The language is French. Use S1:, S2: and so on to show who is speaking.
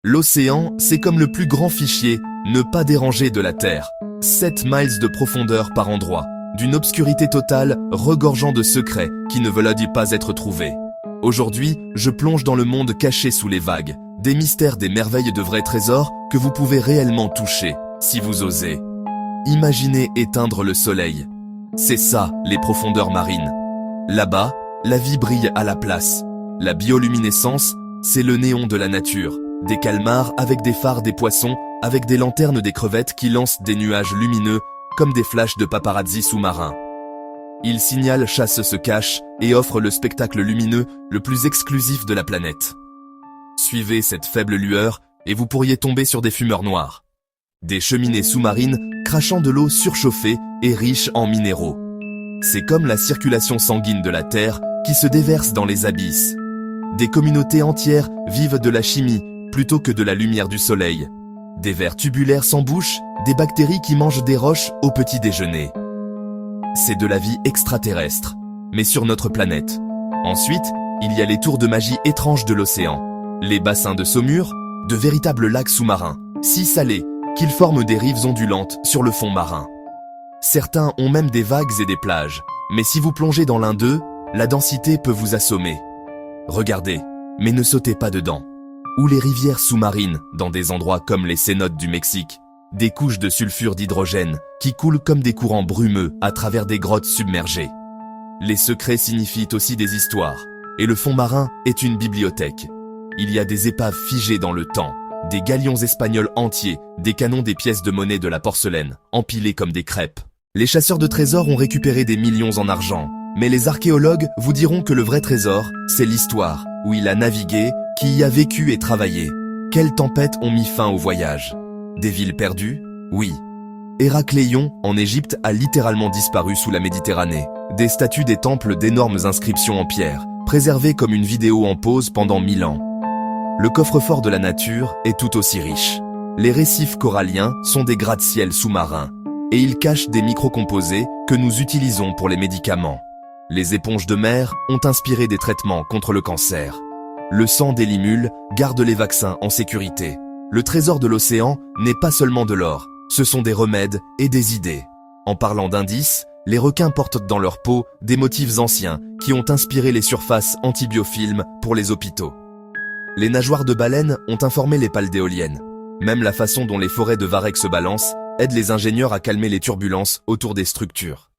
S1: L'océan, c'est comme le plus grand fichier, ne pas déranger de la Terre. 7 miles de profondeur par endroit, d'une obscurité totale regorgeant de secrets qui ne veulent pas être trouvés. Aujourd'hui, je plonge dans le monde caché sous les vagues, des mystères, des merveilles de vrais trésors que vous pouvez réellement toucher, si vous osez. Imaginez éteindre le soleil. C'est ça, les profondeurs marines. Là-bas, la vie brille à la place. La bioluminescence, c'est le néon de la nature. Des calmars avec des phares, des poissons, avec des lanternes, des crevettes qui lancent des nuages lumineux comme des flashs de paparazzi sous-marins. Ils signalent, chassent, se cachent et offrent le spectacle lumineux le plus exclusif de la planète. Suivez cette faible lueur et vous pourriez tomber sur des fumeurs noirs. Des cheminées sous-marines crachant de l'eau surchauffée et riche en minéraux. C'est comme la circulation sanguine de la Terre qui se déverse dans les abysses. Des communautés entières vivent de la chimie plutôt que de la lumière du soleil. Des vers tubulaires sans bouche, des bactéries qui mangent des roches au petit déjeuner. C'est de la vie extraterrestre, mais sur notre planète. Ensuite, il y a les tours de magie étranges de l'océan. Les bassins de saumure, de véritables lacs sous-marins, si salés qu'ils forment des rives ondulantes sur le fond marin. Certains ont même des vagues et des plages, mais si vous plongez dans l'un d'eux, la densité peut vous assommer. Regardez, mais ne sautez pas dedans. Ou les rivières sous-marines, dans des endroits comme les cénotes du Mexique. Des couches de sulfure d'hydrogène qui coulent comme des courants brumeux à travers des grottes submergées. Les secrets signifient aussi des histoires, et le fond marin est une bibliothèque. Il y a des épaves figées dans le temps, des galions espagnols entiers, des canons, des pièces de monnaie, de la porcelaine, empilées comme des crêpes. Les chasseurs de trésors ont récupéré des millions en argent, mais les archéologues vous diront que le vrai trésor, c'est l'histoire, où il a navigué, qui y a vécu et travaillé. Quelles tempêtes ont mis fin au voyage? Des villes perdues? Oui. Héracléon, en Égypte, a littéralement disparu sous la Méditerranée. Des statues, des temples, d'énormes inscriptions en pierre, préservées comme une vidéo en pause pendant 1000 ans. Le coffre-fort de la nature est tout aussi riche. Les récifs coralliens sont des gratte-ciel sous-marins, et ils cachent des microcomposés que nous utilisons pour les médicaments. Les éponges de mer ont inspiré des traitements contre le cancer. Le sang des limules garde les vaccins en sécurité. Le trésor de l'océan n'est pas seulement de l'or, ce sont des remèdes et des idées. En parlant d'indices, les requins portent dans leur peau des motifs anciens qui ont inspiré les surfaces antibiofilms pour les hôpitaux. Les nageoires de baleines ont informé les pales d'éoliennes. Même la façon dont les forêts de varech se balancent aide les ingénieurs à calmer les turbulences autour des structures.